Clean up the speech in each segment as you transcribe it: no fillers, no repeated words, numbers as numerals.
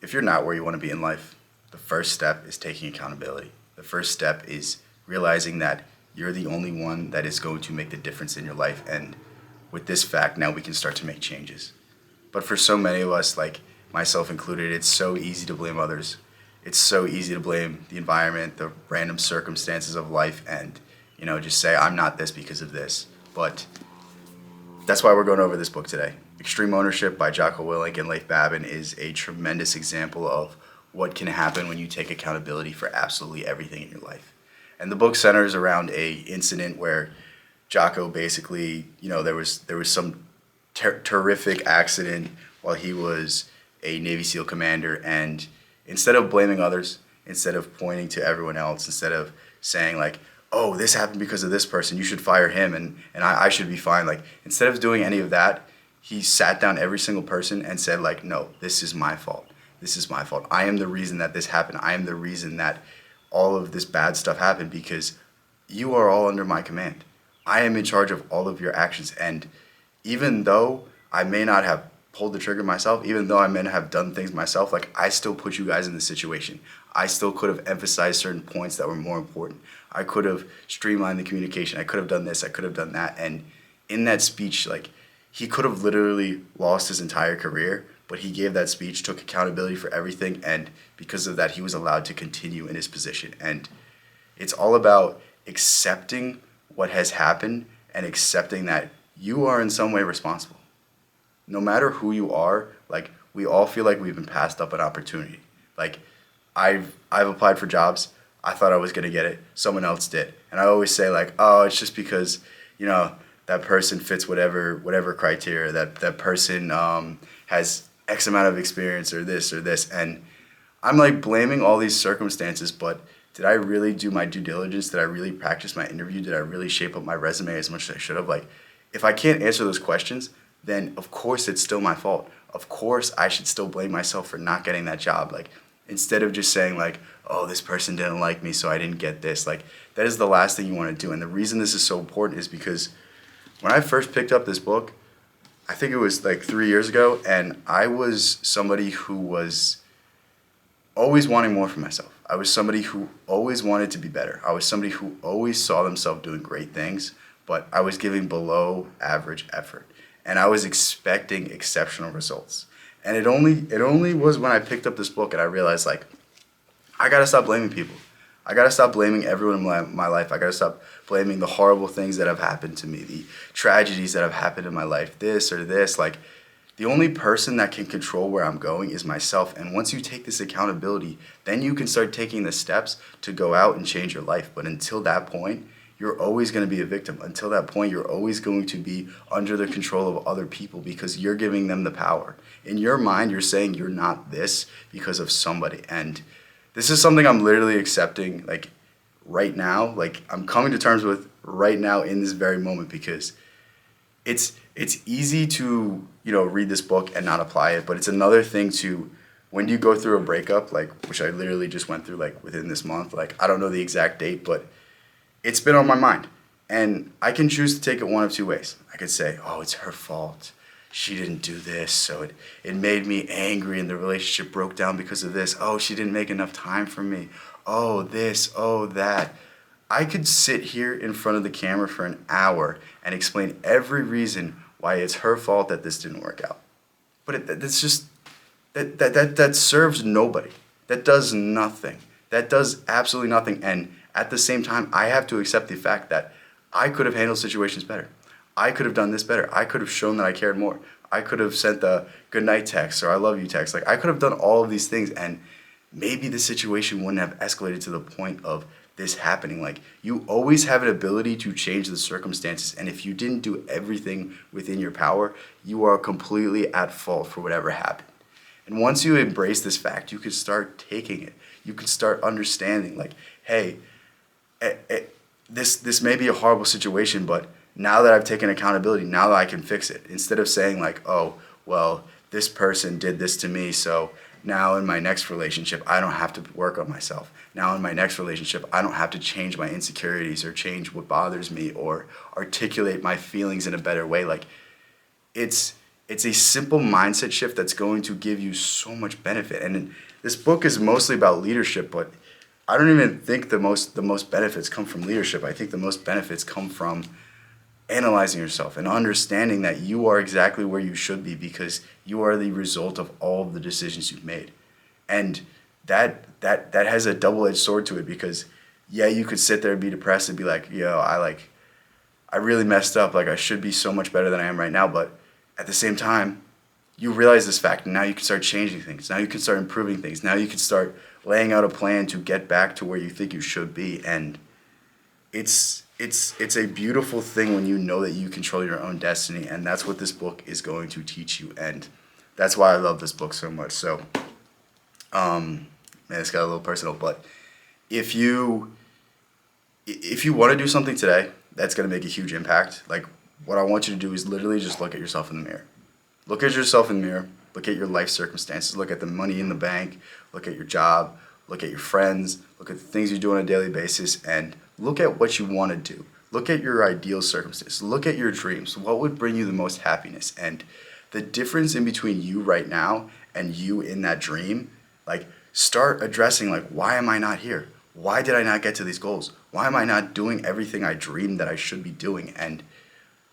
if you're not where you want to be in life, the first step is taking accountability. The first step is realizing that you're the only one that is going to make the difference in your life. And with this fact, now we can start to make changes. But for so many of us, like myself included, it's so easy to blame others. It's so easy to blame the environment, the random circumstances of life, and just say, I'm not this because of this. But that's why we're going over this book today. Extreme Ownership by Jocko, Willink, and Leif Babin is a tremendous example of what can happen when you take accountability for absolutely everything in your life. And the book centers around a incident where Jocko basically, there was some terrific accident while he was a Navy SEAL commander, and instead of blaming others, instead of pointing to everyone else, instead of saying like, oh, this happened because of this person, you should fire him and I should be fine. Like, instead of doing any of that, he sat down every single person and said like, no, this is my fault. This is my fault. I am the reason that this happened. I am the reason that all of this bad stuff happened because you are all under my command. I am in charge of all of your actions. And even though I may not have pulled the trigger myself, even though I may not have done things myself, like I still put you guys in this situation. I still could have emphasized certain points that were more important. I could have streamlined the communication. I could have done this. I could have done that. And in that speech, like he could have literally lost his entire career, but he gave that speech, took accountability for everything. And because of that, he was allowed to continue in his position. And it's all about accepting what has happened and accepting that you are in some way responsible. No matter who you are, like we all feel like we've been passed up an opportunity. Like I've applied for jobs. I thought I was gonna get it. Someone else did, and I always say like, oh, it's just because that person fits whatever criteria. That person has X amount of experience or this, and I'm like blaming all these circumstances. But did I really do my due diligence? Did I really practice my interview? Did I really shape up my resume as much as I should have? Like, if I can't answer those questions, then of course it's still my fault. Of course I should still blame myself for not getting that job. Like, instead of just saying like, oh, this person didn't like me, so I didn't get this. Like, that is the last thing you want to do. And the reason this is so important is because when I first picked up this book, I think it was like 3 years ago, and I was somebody who was always wanting more for myself. I was somebody who always wanted to be better. I was somebody who always saw themselves doing great things, but I was giving below average effort. And I was expecting exceptional results. And it only was when I picked up this book and I realized like, I gotta stop blaming people. I gotta stop blaming everyone in my life. I gotta stop blaming the horrible things that have happened to me, the tragedies that have happened in my life, this or this. Like, the only person that can control where I'm going is myself. And once you take this accountability, then you can start taking the steps to go out and change your life. But until that point, you're always going to be a victim. Until that point, you're always going to be under the control of other people because you're giving them the power. In your mind, you're saying you're not this because of somebody. And this is something I'm literally accepting, like, right now. Like, I'm coming to terms with right now in this very moment because it's easy to, read this book and not apply it. But it's another thing to, when you go through a breakup, like, which I literally just went through, like, within this month. Like, I don't know the exact date, but it's been on my mind, and I can choose to take it one of two ways. I could say, oh, it's her fault. She didn't do this, so it made me angry, and the relationship broke down because of this. Oh, she didn't make enough time for me. Oh, this, oh, that. I could sit here in front of the camera for an hour and explain every reason why it's her fault that this didn't work out. But that's just, that serves nobody. That does nothing. That does absolutely nothing, and at the same time, I have to accept the fact that I could have handled situations better. I could have done this better. I could have shown that I cared more. I could have sent the good night text or I love you text. Like, I could have done all of these things, and maybe the situation wouldn't have escalated to the point of this happening. Like, you always have an ability to change the circumstances, and if you didn't do everything within your power, you are completely at fault for whatever happened. And once you embrace this fact, you can start taking it. You can start understanding, like, hey, this may be a horrible situation, but now that I've taken accountability, now that I can fix it. Instead of saying like, oh, well, this person did this to me, so now in my next relationship, I don't have to work on myself. Now in my next relationship, I don't have to change my insecurities or change what bothers me or articulate my feelings in a better way. Like, it's it's a simple mindset shift that's going to give you so much benefit. And this book is mostly about leadership, but I don't even think the most benefits come from leadership. I think the most benefits come from analyzing yourself and understanding that you are exactly where you should be because you are the result of all of the decisions you've made. And that has a double-edged sword to it because yeah, you could sit there and be depressed and be like, yo, I really messed up. Like I should be so much better than I am right now. But at the same time, you realize this fact, and now you can start changing things. Now you can start improving things. Now you can start laying out a plan to get back to where you think you should be. And it's a beautiful thing when you know that you control your own destiny, and that's what this book is going to teach you. And that's why I love this book so much. So, man, it's got a little personal, but if you want to do something today that's going to make a huge impact, like what I want you to do is literally just look at yourself in the mirror. Look at yourself in the mirror. Look at your life circumstances. Look at the money in the bank. Look at your job. Look at your friends. Look at the things you do on a daily basis, and look at what you want to do. Look at your ideal circumstances. Look at your dreams. What would bring you the most happiness? And the difference in between you right now and you in that dream, like start addressing like, why am I not here? Why did I not get to these goals? Why am I not doing everything I dreamed that I should be doing? And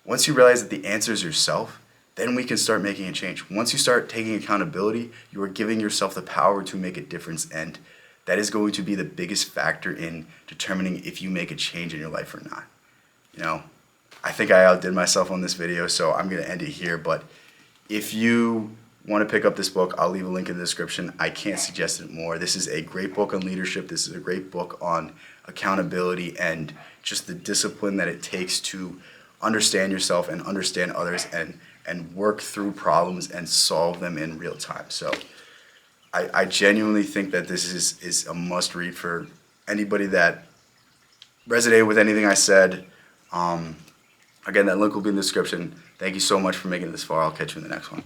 once you realize that the answer is yourself, then we can start making a change. Once you start taking accountability, you are giving yourself the power to make a difference, and that is going to be the biggest factor in determining if you make a change in your life or not. You know, I think I outdid myself on this video, so I'm going to end it here. But if you want to pick up this book, I'll leave a link in the description. I can't suggest it more. This is a great book on leadership. This is a great book on accountability and just the discipline that it takes to understand yourself and understand others and work through problems and solve them in real time. So I genuinely think that this is a must read for anybody that resonated with anything I said. Again, that link will be in the description. Thank you so much for making it this far. I'll catch you in the next one.